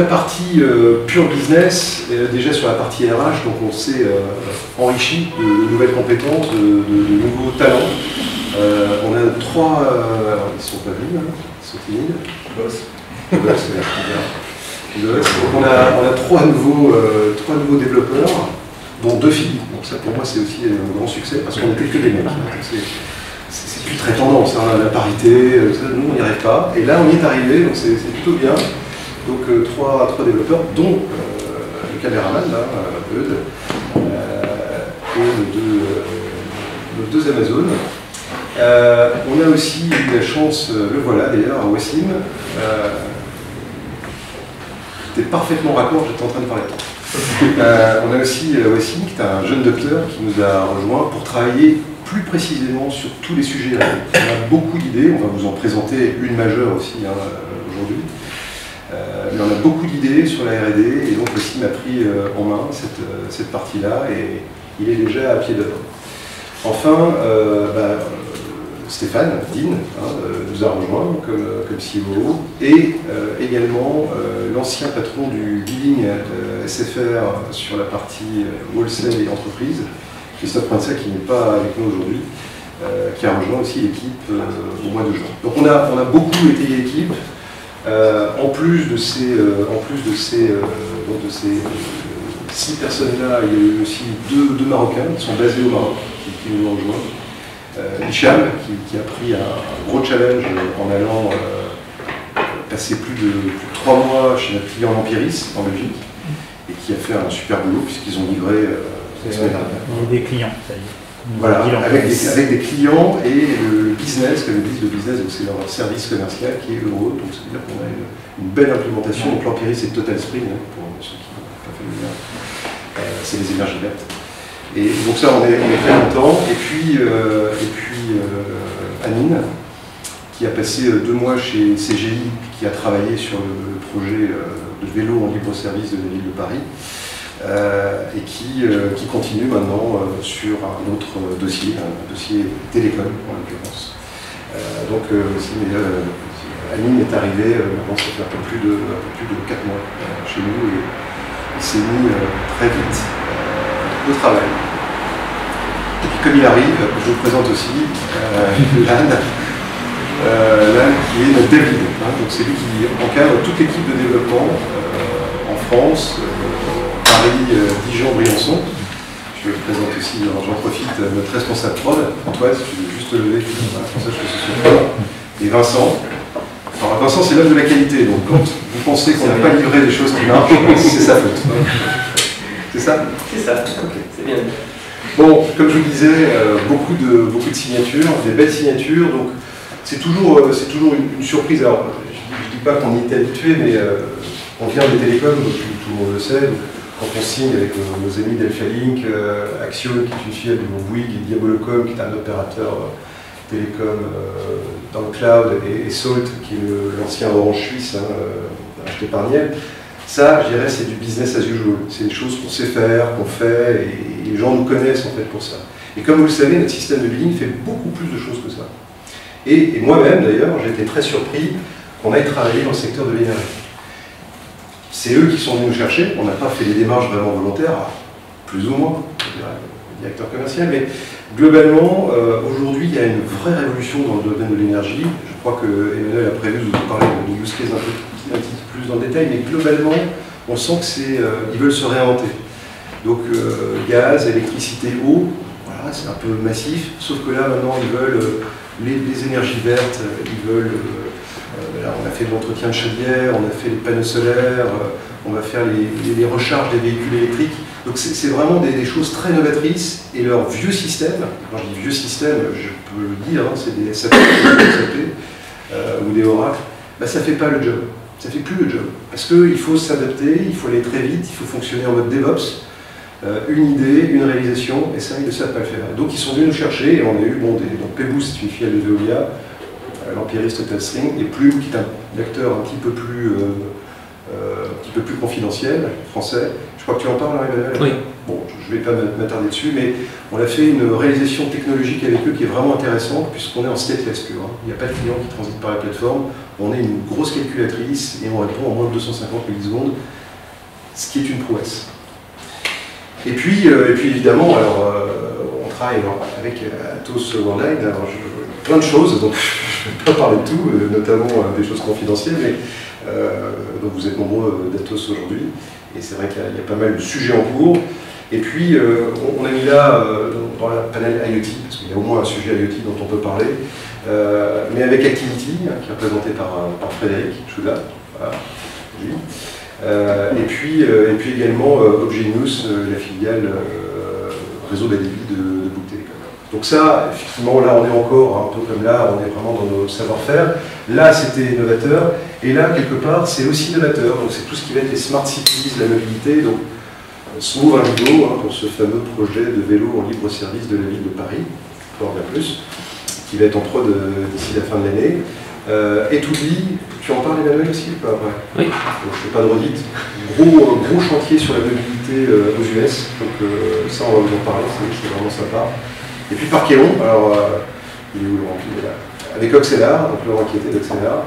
la partie pure business, déjà sur la partie RH, donc on s'est enrichi de nouvelles compétences, de nouveaux talents. On a trois, alors ils ne sont pas venus, hein, ils sont timides. Boss, on a trois nouveaux développeurs, dont 2 filles. Donc ça pour moi c'est aussi un grand succès parce qu'on n'était que des mecs. C'est plus très tendance, hein, la parité, nous on n'y arrive pas. Et là on y est arrivé, donc c'est plutôt bien. Donc trois développeurs, dont le caméraman, là, Eudes, et nos deux Amazones. On a aussi eu la chance, le voilà d'ailleurs, Wassim, qui était parfaitement raccord, j'étais en train de parler de temps. On a aussi Wassim, qui est un jeune docteur qui nous a rejoint pour travailler plus précisément sur tous les sujets. On a beaucoup d'idées, on va vous en présenter une majeure aussi aujourd'hui. Mais on a beaucoup d'idées sur la R&D et donc Wassim m'a pris en main cette partie-là et il est déjà à pied d'œuvre. Enfin, Stéphane Dean nous a rejoint comme CEO et également l'ancien patron du billing SFR sur la partie wholesale et entreprise, Christophe Prince, qui n'est pas avec nous aujourd'hui, qui a rejoint aussi l'équipe au mois de juin. Donc on a beaucoup étayé l'équipe. En plus de ces 6 personnes-là, il y a eu aussi deux Marocains qui sont basés au Maroc, qui nous ont rejoints. Hicham, qui a pris un gros challenge en allant passer plus de 3 mois chez notre client Empiris en Belgique, et qui a fait un super boulot puisqu'ils ont livré des clients, ça y est. Voilà, avec des clients et le business, comme ils disent, le business, c'est leur service commercial qui est heureux, donc ça veut dire qu'on a une belle implémentation. Donc l'Empiris c'est Total Spring, hein, pour ceux qui n'ont pas fait le lien, c'est les énergies vertes. Et donc ça on est très longtemps, et puis Anine, qui a passé 2 mois chez CGI, qui a travaillé sur le projet de vélo en libre service de la ville de Paris. Et qui continue maintenant sur un autre dossier, un dossier télécom en l'occurrence. Donc Anine est arrivée, maintenant ça fait un peu plus de 4 mois chez nous et il s'est mis très vite au travail. Et puis comme il arrive, je vous présente aussi Lan, qui est notre dev lead. Donc c'est lui qui encadre toute l'équipe de développement en France, Paris, Dijon, Briançon. Je le présente aussi, j'en profite, notre responsable prod, Antoine, si tu veux juste te lever, pour ça je fais ce soir. Et Vincent. Alors Vincent c'est l'homme de la qualité, donc quand vous pensez qu'on n'a pas livré des choses qui marchent, c'est sa faute. C'est ça? C'est ça, okay. C'est bien. Bon, comme je vous le disais, beaucoup de signatures, des belles signatures, donc c'est toujours une surprise. Alors, je ne dis pas qu'on y était habitué, mais on vient des télécoms, donc tout le monde le sait. Donc, quand on signe avec nos amis d'Alphalink, Axion, qui est une filiale de Bouygues, et Diabolocom, qui est un opérateur télécom dans le cloud, et Salt, qui est l'ancien Orange Suisse, acheté par Niel, ça, je dirais, c'est du business as usual. C'est des choses qu'on sait faire, qu'on fait, et les gens nous connaissent en fait pour ça. Et comme vous le savez, notre système de billing fait beaucoup plus de choses que ça. Et moi-même, d'ailleurs, j'ai été très surpris qu'on aille travailler dans le secteur de l'énergie. C'est eux qui sont venus nous chercher, on n'a pas fait des démarches vraiment volontaires, plus ou moins, je dirais, le directeur commercial, mais globalement, aujourd'hui, il y a une vraie révolution dans le domaine de l'énergie. Je crois que Emmanuel a prévu de vous parler de use case un petit peu plus dans le détail, mais globalement, on sent que ils veulent se réinventer. Donc, gaz, électricité, eau, voilà, c'est un peu massif, sauf que là, maintenant, ils veulent les énergies vertes, ils veulent... Là, on a fait de l'entretien de chaudière, on a fait les panneaux solaires, on va faire les recharges des véhicules électriques. Donc c'est vraiment des choses très novatrices et leur vieux système, quand je dis vieux système, je peux le dire, hein, c'est des SAP, ou des Oracle, bah, ça ne fait pas le job, ça ne fait plus le job. Parce qu'il faut s'adapter, il faut aller très vite, il faut fonctionner en mode DevOps, une idée, une réalisation, et ça ils ne savent pas le faire. Donc ils sont venus nous chercher et on a eu, donc Pebou, c'est une filiale de Veolia, l'Empiris Total String, et Plume, qui est un acteur un petit peu plus confidentiel, français. Je crois que tu en parles, Emmanuel. Oui. Bon, je ne vais pas m'attarder dessus, mais on a fait une réalisation technologique avec eux qui est vraiment intéressante, puisqu'on est en stateless pur. Il n'y a pas de client qui transite par la plateforme, on est une grosse calculatrice et on répond en moins de 250 millisecondes, ce qui est une prouesse. Et puis évidemment, alors, on travaille avec Atos Worldline, plein de choses, donc je ne vais pas parler de tout, notamment des choses confidentielles, mais donc vous êtes nombreux d'Atos aujourd'hui, et c'est vrai qu'il y a pas mal de sujets en cours. Et puis on a mis là, dans la panel IoT, parce qu'il y a au moins un sujet IoT dont on peut parler, mais avec Activity, qui est représenté par Frédéric Chouda, voilà, lui. Et puis également Objet News, la filiale réseau d'ADV de Bouygues Telecom. Donc ça, effectivement, là on est encore un peu comme là, on est vraiment dans nos savoir-faire. Là c'était novateur, et là quelque part c'est aussi novateur. Donc c'est tout ce qui va être les smart cities, la mobilité. Donc Smooth Indigo, pour ce fameux projet de vélo en libre service de la ville de Paris, pour en dire plus, qui va être en prod d'ici la fin de l'année. Et Toubli, tu en parles Emmanuel aussi ou pas après? Oui. Donc, je ne fais pas de redite. Gros chantier sur la mobilité aux US, donc ça on va vous en parler, c'est vraiment sympa. Et puis Parkéon, alors il est où Laurent? Il est là. Avec Oxelar, donc Laurent qui était d'Oxelar.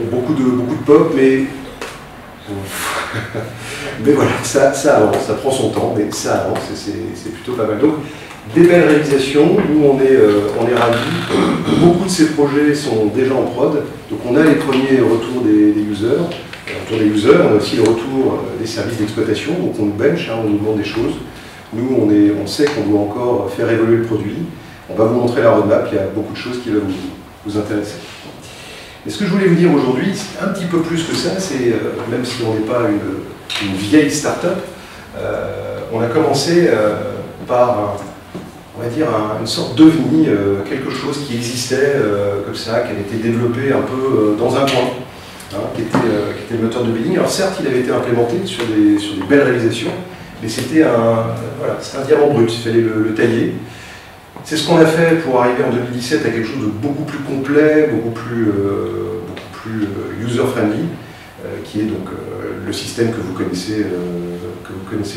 Beaucoup de pop, mais mais voilà, ça avance, ça prend son temps, mais ça avance et c'est plutôt pas mal. Donc, des belles réalisations, nous on est ravis. Beaucoup de ces projets sont déjà en prod, donc on a les premiers retours des users. On a aussi le retour des services d'exploitation, donc on nous bench, on nous demande des choses. Nous on sait qu'on doit encore faire évoluer le produit. On va vous montrer la roadmap, il y a beaucoup de choses qui vont vous intéresser. Mais ce que je voulais vous dire aujourd'hui, c'est un petit peu plus que ça, c'est même si on n'est pas une vieille start-up, on a commencé par, on va dire, une sorte d'ovni, quelque chose qui existait comme ça, qui avait été développé un peu dans un coin, qui était le moteur de bidding. Alors certes, il avait été implémenté sur des belles réalisations, mais c'était un diamant brut, il fallait le tailler. C'est ce qu'on a fait pour arriver en 2017 à quelque chose de beaucoup plus complet, beaucoup plus user-friendly, qui est donc le système que vous connaissez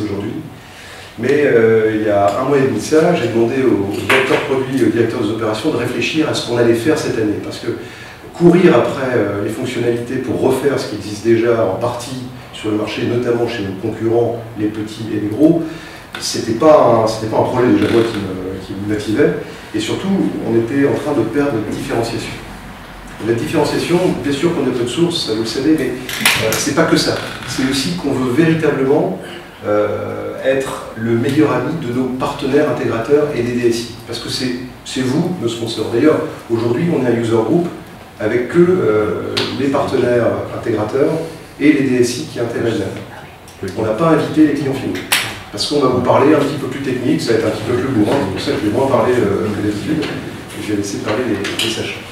aujourd'hui. Mais il y a un mois et demi de ça, j'ai demandé au directeur produit et au directeur des opérations de réfléchir à ce qu'on allait faire cette année. Parce que courir après les fonctionnalités pour refaire ce qui existe déjà en partie sur le marché, notamment chez nos concurrents, les petits et les gros, c'était pas un projet déjà moi qui me motivait, et surtout on était en train de perdre notre différenciation. La différenciation, bien sûr qu'on est open source, ça vous le savez, mais c'est pas que ça. C'est aussi qu'on veut véritablement être le meilleur ami de nos partenaires intégrateurs et des DSI, parce que c'est vous, nos sponsors. D'ailleurs, aujourd'hui on est un user group avec que les partenaires intégrateurs et les DSI qui intègrent. On n'a pas invité les clients finaux. Parce qu'on va vous parler un petit peu plus technique, ça va être un petit peu plus bourrin, c'est pour ça que je vais moins parler que d'habitude, et je vais laisser parler les sachants.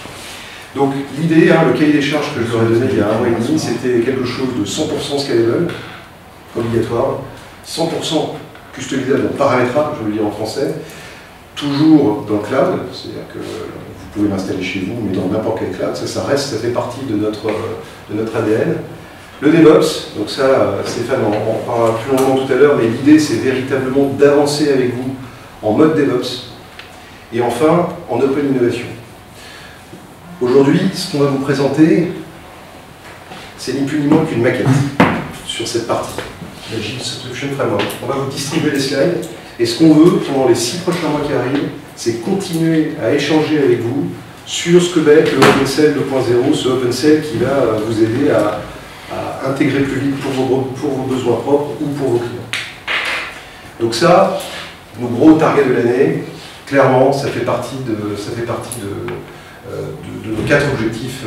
Donc l'idée, le cahier des charges que je leur ai donné il y a un mois et demi, c'était quelque chose de 100% scalable, obligatoire, 100% customisable, donc paramétrable, je veux le dire en français, toujours dans le cloud, c'est-à-dire que vous pouvez l'installer chez vous, mais dans n'importe quel cloud, ça fait partie de notre ADN. Le DevOps, donc ça, Stéphane en parlera plus longuement tout à l'heure, mais l'idée c'est véritablement d'avancer avec vous en mode DevOps. Et enfin, en Open Innovation. Aujourd'hui, ce qu'on va vous présenter, c'est ni plus ni moins qu'une maquette sur cette partie, l'Agile Subscription Framework. On va vous distribuer les slides, et ce qu'on veut pendant les 6 prochains mois qui arrivent, c'est continuer à échanger avec vous sur ce que va être le OpenCell 2.0, ce OpenCell qui va vous aider à intégrer plus vite pour vos besoins propres ou pour vos clients. Donc ça, nos gros targets de l'année, clairement, ça fait partie de nos 4 objectifs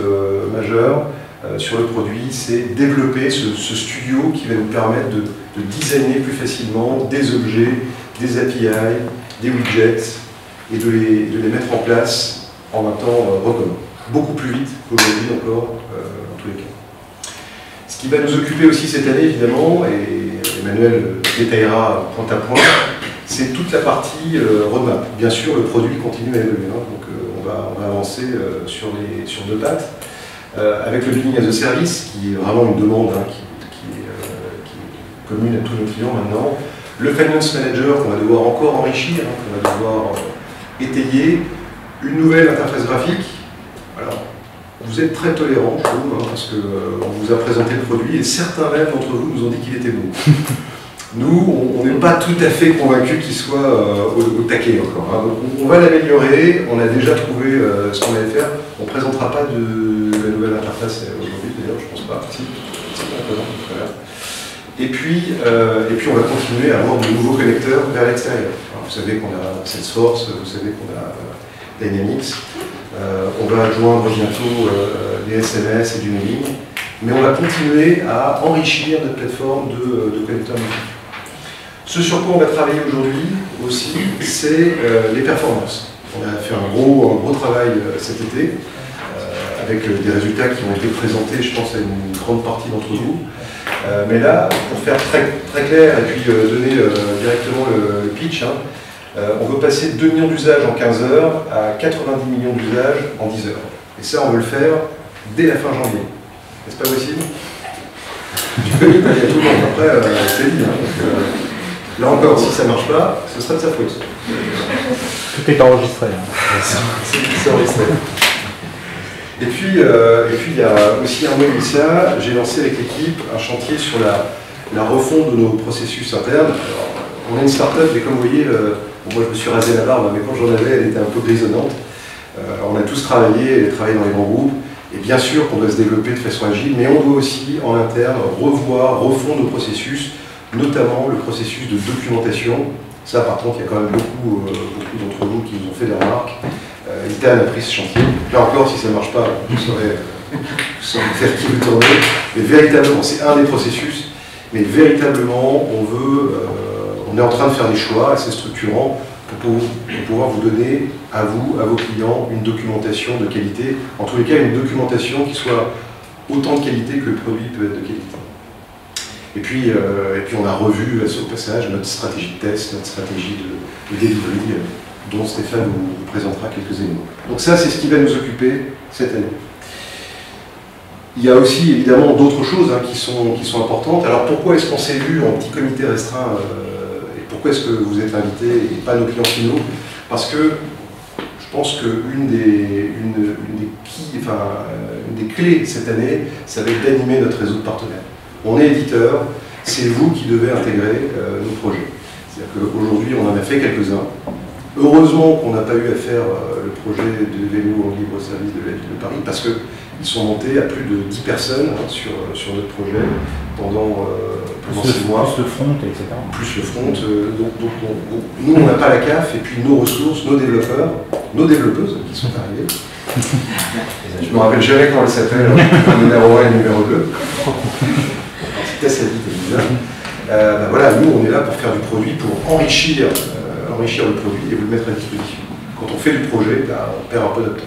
majeurs sur le produit, c'est développer ce studio qui va nous permettre de designer plus facilement des objets, des API, des widgets, et de les mettre en place en un temps record. Beaucoup plus vite qu'aujourd'hui encore, dans tous les cas. Ce qui va nous occuper aussi cette année, évidemment, et Emmanuel détaillera point à point, c'est toute la partie roadmap. Bien sûr, le produit continue à évoluer, donc on va avancer sur 2 pattes, avec le Billing as a Service, qui est vraiment une demande qui commune à tous nos clients maintenant. Le Finance Manager qu'on va devoir encore enrichir, hein, qu'on va devoir étayer. Une nouvelle interface graphique. Alors, vous êtes très tolérants, je trouve, hein, parce qu'on vous a présenté le produit et certains même d'entre vous nous ont dit qu'il était beau. Nous, on n'est pas tout à fait convaincus qu'il soit au taquet encore. Hein. Donc, on va l'améliorer, on a déjà trouvé ce qu'on allait faire. On ne présentera pas de la nouvelle interface aujourd'hui, d'ailleurs, je ne pense pas. Si, on présente tout à l'heure. Et puis, on va continuer à avoir de nouveaux connecteurs vers l'extérieur. Vous savez qu'on a Salesforce, vous savez qu'on a Dynamics. On va adjoindre bientôt des SMS et du mailing. Mais on va continuer à enrichir notre plateforme de connecteurs multiples. Ce sur quoi on va travailler aujourd'hui aussi, c'est les performances. On a fait un gros travail cet été, avec des résultats qui ont été présentés, je pense, à une grande partie d'entre vous. Mais là, pour faire très clair et puis donner directement le pitch, hein, on veut passer de 2 millions d'usages en 15 heures à 90 millions d'usages en 10 heures. Et ça, on veut le faire dès la fin janvier. N'est-ce pas possible? Du Covid, il y a tout le monde. Après, c'est dit. Hein, là encore, si ça ne marche pas, ce sera de sa faute. Tout est enregistré. Hein. C'est enregistré. Et puis, il y a aussi un mois de ça, j'ai lancé avec l'équipe un chantier sur la refonte de nos processus internes. Alors, on est une start-up, et comme vous voyez, moi je me suis rasé la barbe, mais quand j'en avais, elle était un peu grisonnante. On a tous travaillé dans les grands groupes, et bien sûr qu'on doit se développer de façon agile, mais on doit aussi, en interne, refondre nos processus, notamment le processus de documentation. Ça, par contre, il y a quand même beaucoup d'entre vous qui nous ont fait des remarques. Ethan a pris ce chantier. Là encore, si ça ne marche pas, vous saurez faire qui vous tourner. Mais véritablement, c'est un des processus, mais véritablement, on est en train de faire des choix assez structurants pour pouvoir vous donner, à vous, à vos clients, une documentation de qualité. En tous les cas, une documentation qui soit autant de qualité que le produit peut être de qualité. Et puis on a revu au passage notre stratégie de test, notre stratégie de delivery, dont Stéphane vous présentera quelques éléments. Donc ça, c'est ce qui va nous occuper cette année. Il y a aussi évidemment d'autres choses hein, qui sont importantes. Alors pourquoi est-ce qu'on s'est vu en petit comité restreint et pourquoi est-ce que vous êtes invités et pas nos clients finaux? Parce que je pense qu'une des clés cette année, ça va être d'animer notre réseau de partenaires. On est éditeur, c'est vous qui devez intégrer nos projets. C'est-à-dire qu'aujourd'hui, on en a fait quelques-uns. Heureusement qu'on n'a pas eu à faire le projet de vélo en libre service de la ville de Paris, parce qu'ils sont montés à plus de 10 personnes hein, sur notre projet pendant 6 mois. Plus le front, etc. Plus le front. Donc, nous, on n'a pas la CAF, et puis nos ressources, nos développeurs, nos développeuses qui sont arrivés. Je me rappelle jamais comment elles s'appellent, le numéro 1 et le numéro 2. C'était assez vite et bizarre. Voilà, nous, on est là pour faire du produit, pour enrichir le produit et vous le mettre à disposition. Quand on fait du projet, on perd un peu notre temps.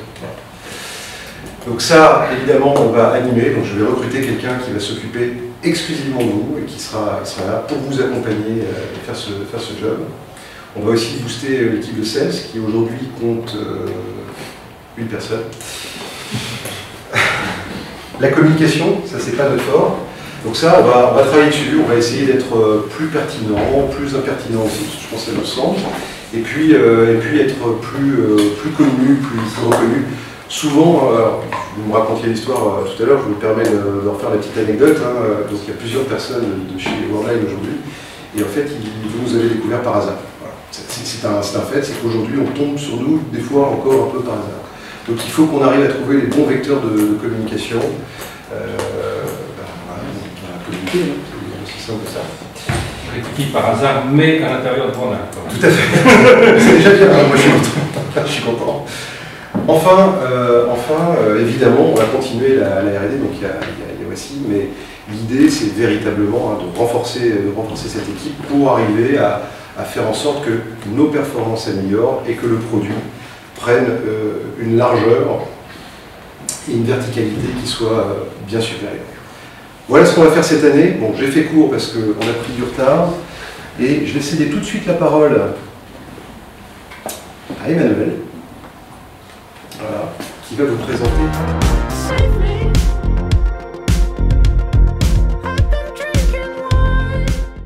Donc ça, évidemment, on va animer. Donc je vais recruter quelqu'un qui va s'occuper exclusivement de vous et qui sera là pour vous accompagner et faire ce job. On va aussi booster l'équipe de sales qui aujourd'hui compte une personne. La communication, ça c'est pas notre fort. Donc ça, on va travailler dessus, on va essayer d'être plus pertinent, plus impertinent aussi, je pense que c'est notre sens, et puis être plus connu, plus reconnu. Souvent, vous me racontiez l'histoire tout à l'heure, je me permets de refaire la petite anecdote, hein, donc il y a plusieurs personnes de chez Worldline aujourd'hui, et en fait, vous nous avez découvert par hasard. Voilà. C'est un fait, c'est qu'aujourd'hui, on tombe sur nous, des fois encore un peu par hasard. Donc il faut qu'on arrive à trouver les bons vecteurs de communication. C'est aussi simple que ça. Critique par hasard, mais à l'intérieur de Worldline. Tout à fait. C'est déjà bien, moi je suis content. Enfin, évidemment, on va continuer la R&D, donc il y a aussi, mais l'idée c'est véritablement hein, de renforcer cette équipe pour arriver à faire en sorte que nos performances s'améliorent et que le produit prenne une largeur et une verticalité qui soit bien supérieure. Voilà ce qu'on va faire cette année. Bon, j'ai fait court parce qu'on a pris du retard. Et je vais céder tout de suite la parole à Emmanuel, voilà, qui va vous présenter.